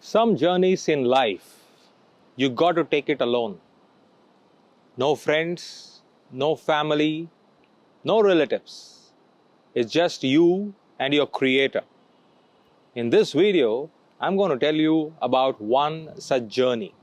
Some journeys in life, you got to take it alone. No friends, no family, no relatives. It's just you and your creator. In this video, I'm going to tell you about one such journey.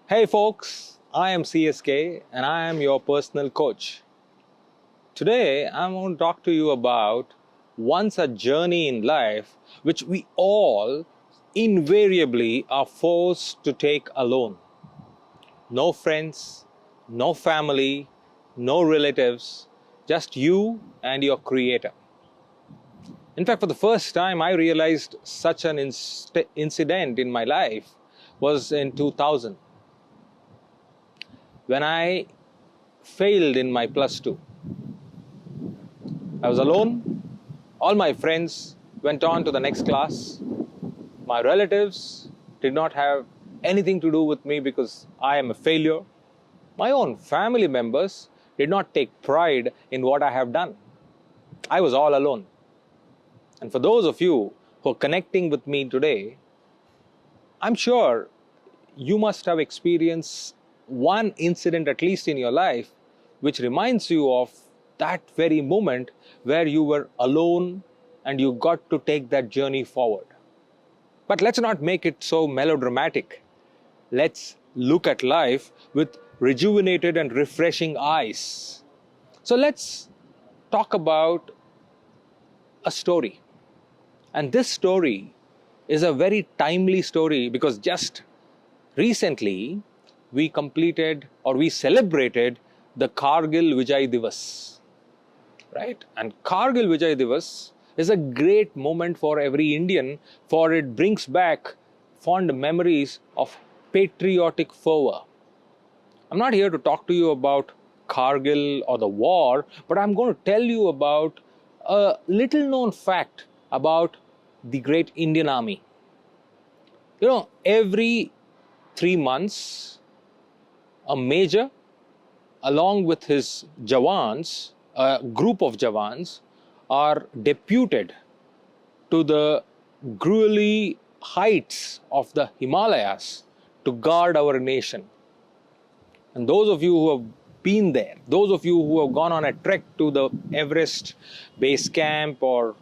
Hey folks, I am CSK and I am your personal coach. Today, I'm going to talk to you about one such journey in life which we all invariably are forced to take alone. No friends, no family, no relatives, just you and your creator. In fact, for the first time, I realized such an incident in my life was in 2000 when I failed in my plus 2. I was alone. All my friends went on to the next class. My relatives did not have anything to do with me because I am a failure. My own family members did not take pride in what I have done. I was all alone. And for those of you who are connecting with me today, I'm sure you must have experienced one incident, at least in your life, which reminds you of that very moment where you were alone and you got to take that journey forward. But let's not make it so melodramatic. Let's look at life with rejuvenated and refreshing eyes. So let's talk about a story. And this story is a very timely story because just recently we completed or we celebrated the Kargil Vijay Divas, right? And Kargil Vijay Divas is a great moment for every Indian, for it brings back fond memories of patriotic fervor. I'm not here to talk to you about Kargil or the war, but I'm going to tell you about a little known fact about the great Indian Army. You know, every 3 months, a major, along with his Jawans, a group of Jawans, are deputed to the gruely heights of the Himalayas to guard our nation. And those of you who have been there, those of you who have gone on a trek to the Everest base camp or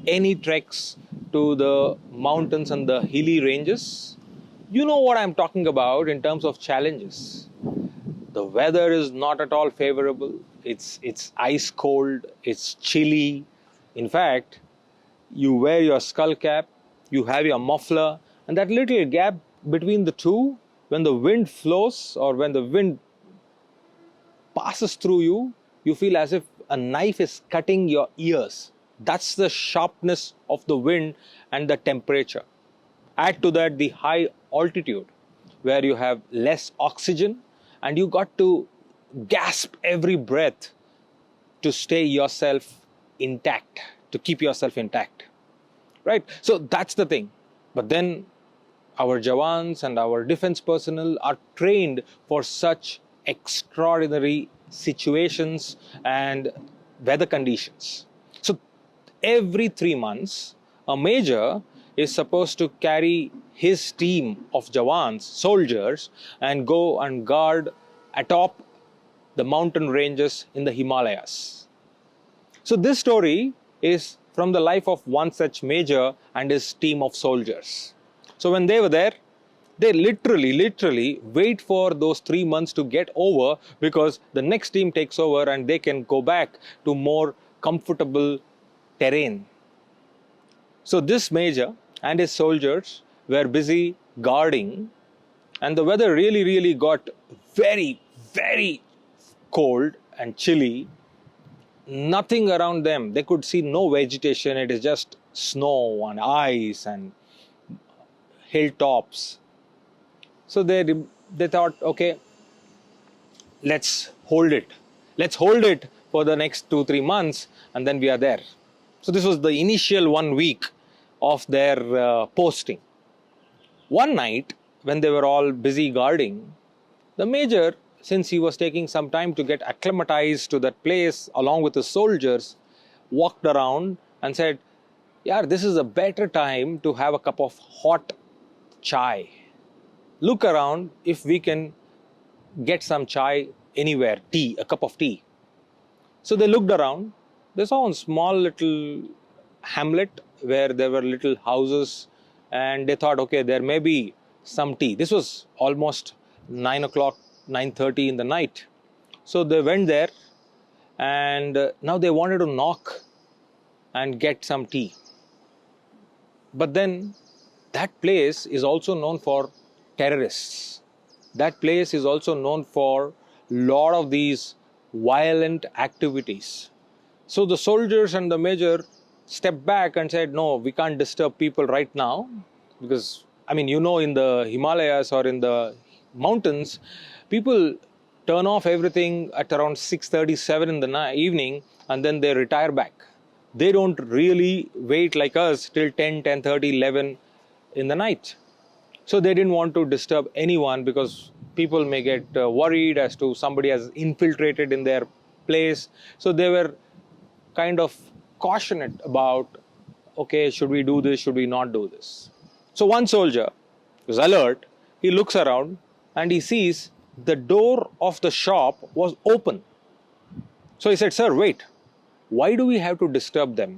any treks to the mountains and the hilly ranges, you know what I'm talking about in terms of challenges. The weather is not at all favorable. It's ice cold, it's chilly. In fact, you wear your skull cap, you have your muffler, and that little gap between the two, when the wind flows or when the wind passes through you, you feel as if a knife is cutting your ears. That's the sharpness of the wind and the temperature. Add to that the high altitude where you have less oxygen and you got to gasp every breath to stay yourself intact, to keep yourself intact, right? So that's the thing. But then our Jawans and our defense personnel are trained for such extraordinary situations and weather conditions. So every 3 months, a major is supposed to carry his team of Jawans, soldiers, and go and guard atop the mountain ranges in the Himalayas. So this story is from the life of one such major and his team of soldiers. So when they were there, they literally wait for those 3 months to get over because the next team takes over and they can go back to more comfortable terrain. So this major and his soldiers were busy guarding, and the weather really got very cold and chilly. Nothing around them. They could see no vegetation. It is just snow and ice and hilltops. So they thought, okay, let's hold it. Let's hold it for the next 2-3 months, and then we are there. So this was the initial 1 week of their posting. One night, when they were all busy guarding, the major, since he was taking some time to get acclimatized to that place along with the soldiers, walked around and said, "Yeah, this is a better time to have a cup of hot chai. Look around if we can get some chai anywhere, tea, a cup of tea." So they looked around. They saw a small little hamlet where there were little houses, and they thought, okay, there may be some tea. This was almost 9 o'clock, 9:30 in the night. So they went there, and now they wanted to knock and get some tea. But then that place is also known for terrorists. That place is also known for a lot of these violent activities. So the soldiers and the major stepped back and said, no, we can't disturb people right now, because, I mean, you know, in the Himalayas or in the mountains, people turn off everything at around 6:37 in the evening, and then they retire back. They don't really wait like us till 10, 10:30, 11 in the night. So they didn't want to disturb anyone, because people may get worried as to somebody has infiltrated in their place. So they were kind of cautionate about, okay, should we do this, should we not do this? So one soldier was alert. He looks around and he sees the door of the shop was open. So he said, "Sir, wait, why do we have to disturb them?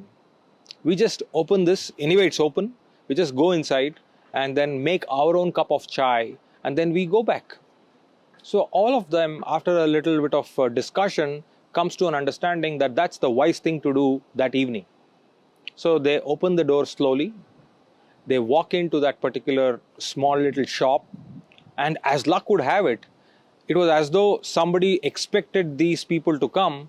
We just open this, anyway it's open, we just go inside and then make our own cup of chai, and then we go back." So all of them, after a little bit of discussion, comes to an understanding that that's the wise thing to do that evening. So they open the door slowly, they walk into that particular small little shop, and as luck would have it, it was as though somebody expected these people to come.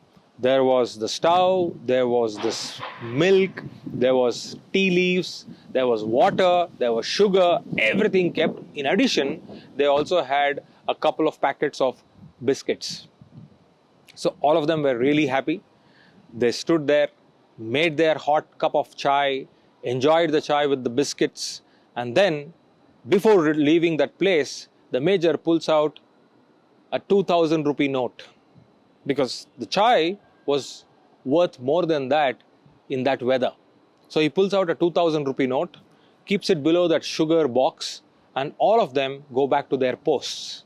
There was the stove, there was this milk, there was tea leaves, there was water, there was sugar, everything kept. In addition, they also had a couple of packets of biscuits. So all of them were really happy. They stood there, made their hot cup of chai, enjoyed the chai with the biscuits, and then before leaving that place, the major pulls out a 2,000 rupee note, because the chai was worth more than that in that weather. So he pulls out a 2,000 rupee note, keeps it below that sugar box, and all of them go back to their posts.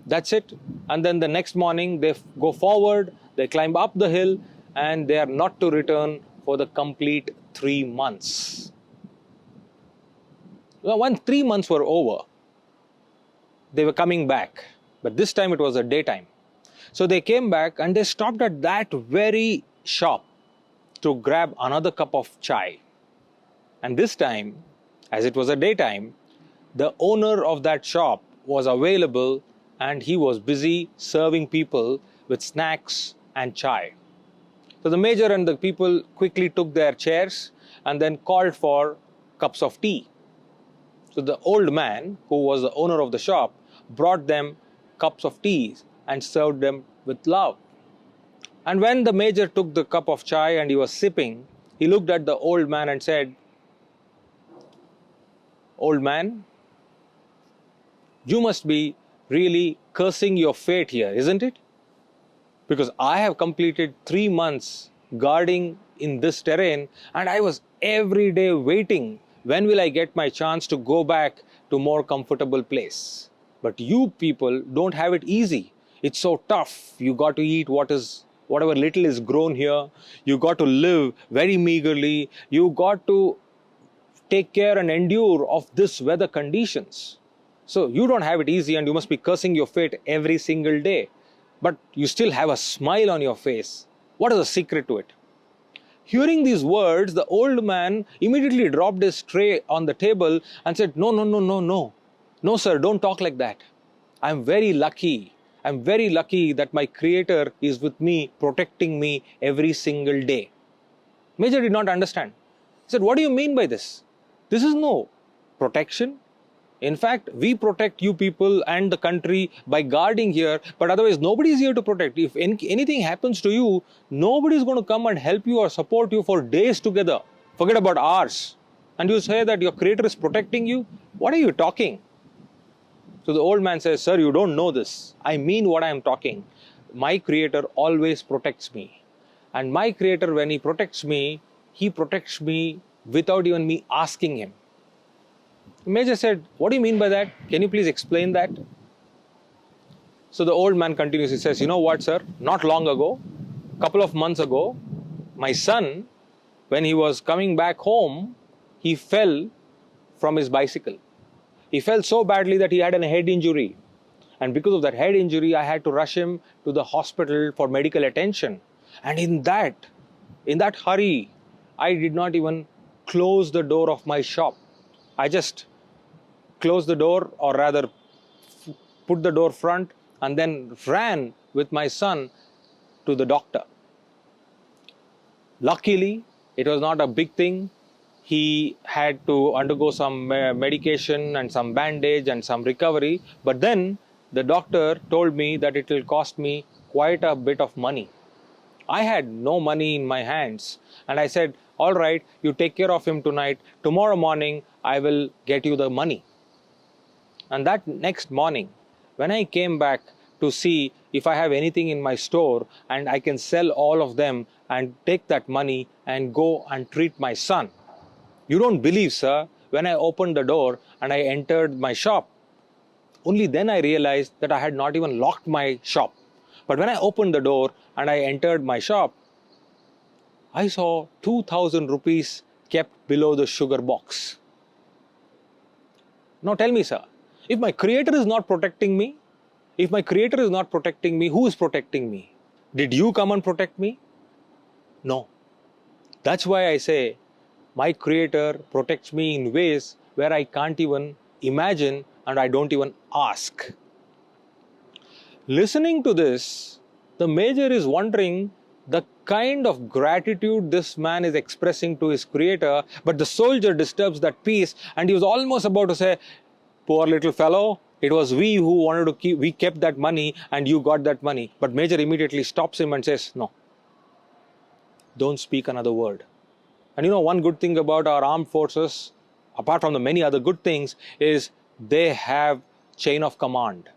That's it. And then the next morning they go forward, they climb up the hill, and they are not to return for the complete 3 months. Well, when 3 months were over, they were coming back, but this time it was a daytime. So they came back and they stopped at that very shop to grab another cup of chai. And this time, as it was a daytime, the owner of that shop was available, and he was busy serving people with snacks and chai. So the major and the people quickly took their chairs and then called for cups of tea. So the old man, who was the owner of the shop, brought them cups of tea and served them with love. And when the major took the cup of chai and he was sipping, he looked at the old man and said, "Old man, you must be really cursing your fate here, isn't it? Because I have completed 3 months guarding in this terrain, and I was every day waiting, when will I get my chance to go back to more comfortable place? But you people don't have it easy. It's so tough. You got to eat whatever little is grown here. You got to live very meagerly. You got to take care and endure of this weather conditions. So you don't have it easy, and you must be cursing your fate every single day. But you still have a smile on your face. What is the secret to it?" Hearing these words, the old man immediately dropped his tray on the table and said, "No, no, no, no, no. No, sir, don't talk like that. I'm very lucky. I'm very lucky that my Creator is with me, protecting me every single day." Major did not understand. He said, "What do you mean by this? This is no protection. In fact, we protect you people and the country by guarding here, but otherwise nobody is here to protect. If anything happens to you, nobody is going to come and help you or support you for days together. Forget about hours. And you say that your creator is protecting you? What are you talking? So the old man says, sir, you don't know this. I mean what I am talking. My creator always protects me. And my creator, when he protects me without even me asking him. The Major said, what do you mean by that? Can you please explain that? So the old man continues. He says, you know what, sir? Not long ago, couple of months ago, my son, when he was coming back home, he fell from his bicycle. He fell so badly that he had a head injury. And because of that head injury, I had to rush him to the hospital for medical attention. And in that hurry, I did not even close the door of my shop. I just closed the door, or rather put the door front, and then ran with my son to the doctor. Luckily, it was not a big thing. He had to undergo some medication and some bandage and some recovery. But then the doctor told me that it will cost me quite a bit of money. I had no money in my hands. And I said, all right, you take care of him tonight. Tomorrow morning, I will get you the money. And that next morning, when I came back to see if I have anything in my store and I can sell all of them and take that money and go and treat my son. You don't believe, sir, when I opened the door and I entered my shop, only then I realized that I had not even locked my shop. But when I opened the door and I entered my shop, I saw 2,000 rupees kept below the sugar box. Now tell me, sir, if my creator is not protecting me, who is protecting me? Did you come and protect me? No. That's why I say my creator protects me in ways where I can't even imagine and I don't even ask. Listening to this, the Major is wondering the kind of gratitude this man is expressing to his creator, but the soldier disturbs that peace and he was almost about to say, poor little fellow, it was we who wanted to we kept that money and you got that money. But Major immediately stops him and says, no, don't speak another word. And you know, one good thing about our armed forces, apart from the many other good things, is they have chain of command.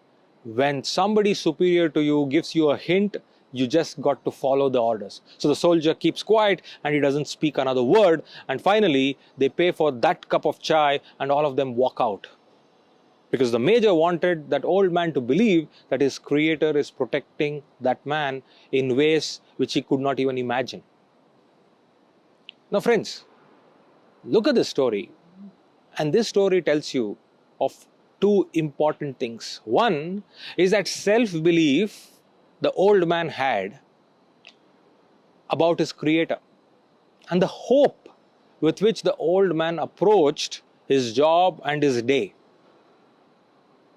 When somebody superior to you gives you a hint, you just got to follow the orders. So the soldier keeps quiet and he doesn't speak another word. And finally, they pay for that cup of chai and all of them walk out. Because the Major wanted that old man to believe that his creator is protecting that man in ways which he could not even imagine. Now friends, look at this story. And this story tells you of two important things. One is that self-belief the old man had about his creator and the hope with which the old man approached his job and his day.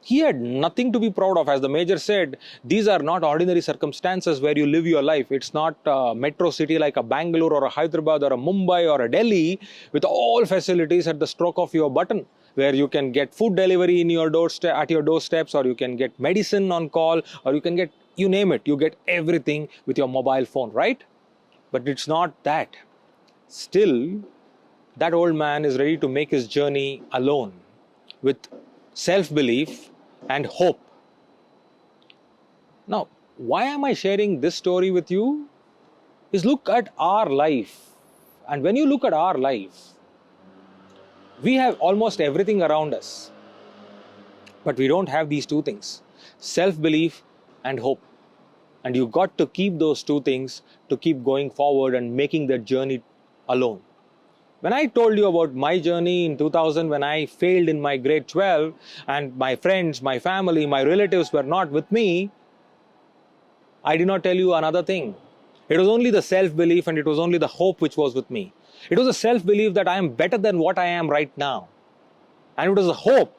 He had nothing to be proud of. As the Major said, these are not ordinary circumstances where you live your life. It's not a metro city like a Bangalore or a Hyderabad or a Mumbai or a Delhi with all facilities at the stroke of your button, where you can get food delivery in your doorstep, at your doorsteps, or you can get medicine on call, or you can get, you name it, you get everything with your mobile phone, right? But it's not that. Still, that old man is ready to make his journey alone with self-belief and hope. Now, why am I sharing this story with you? Is look at our life. And when you look at our life, we have almost everything around us. But we don't have these two things, self-belief and hope. And you got to keep those two things to keep going forward and making that journey alone. When I told you about my journey in 2000 when I failed in my grade 12 and my friends, my family, my relatives were not with me, I did not tell you another thing. It was only the self-belief and it was only the hope which was with me. It was a self-belief that I am better than what I am right now. And it was a hope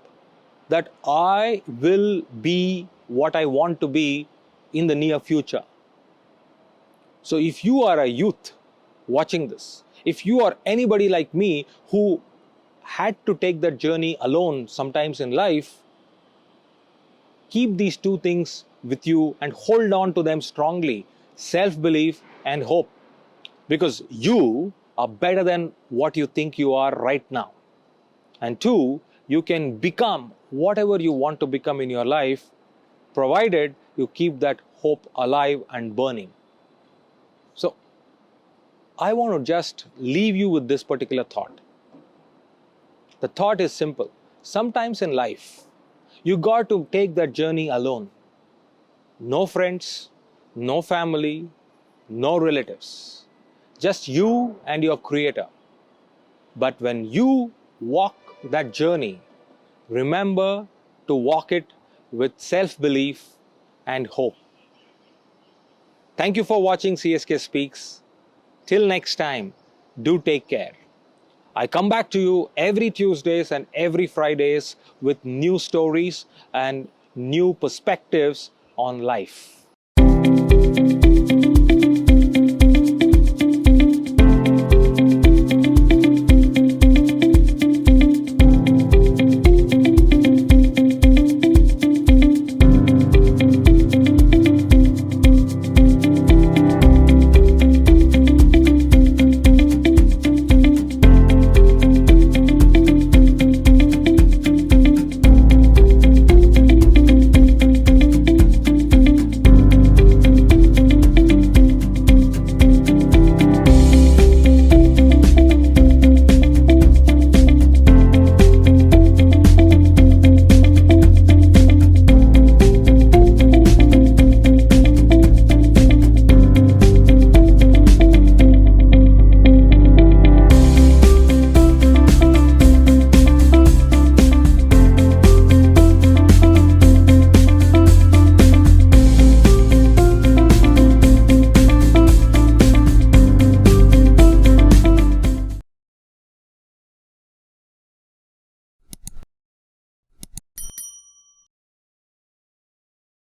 that I will be what I want to be in the near future. So if you are a youth watching this, if you are anybody like me who had to take that journey alone sometimes in life, keep these two things with you and hold on to them strongly: self-belief and hope. Because you are better than what you think you are right now. And two, you can become whatever you want to become in your life, provided you keep that hope alive and burning. So, I want to just leave you with this particular thought. The thought is simple. Sometimes in life, you got to take that journey alone. No friends, no family, no relatives. Just you and your creator. But when you walk that journey, remember to walk it with self-belief and hope. Thank you for watching CSK Speaks. Till next time, do take care. I come back to you every Tuesdays and every Fridays with new stories and new perspectives on life.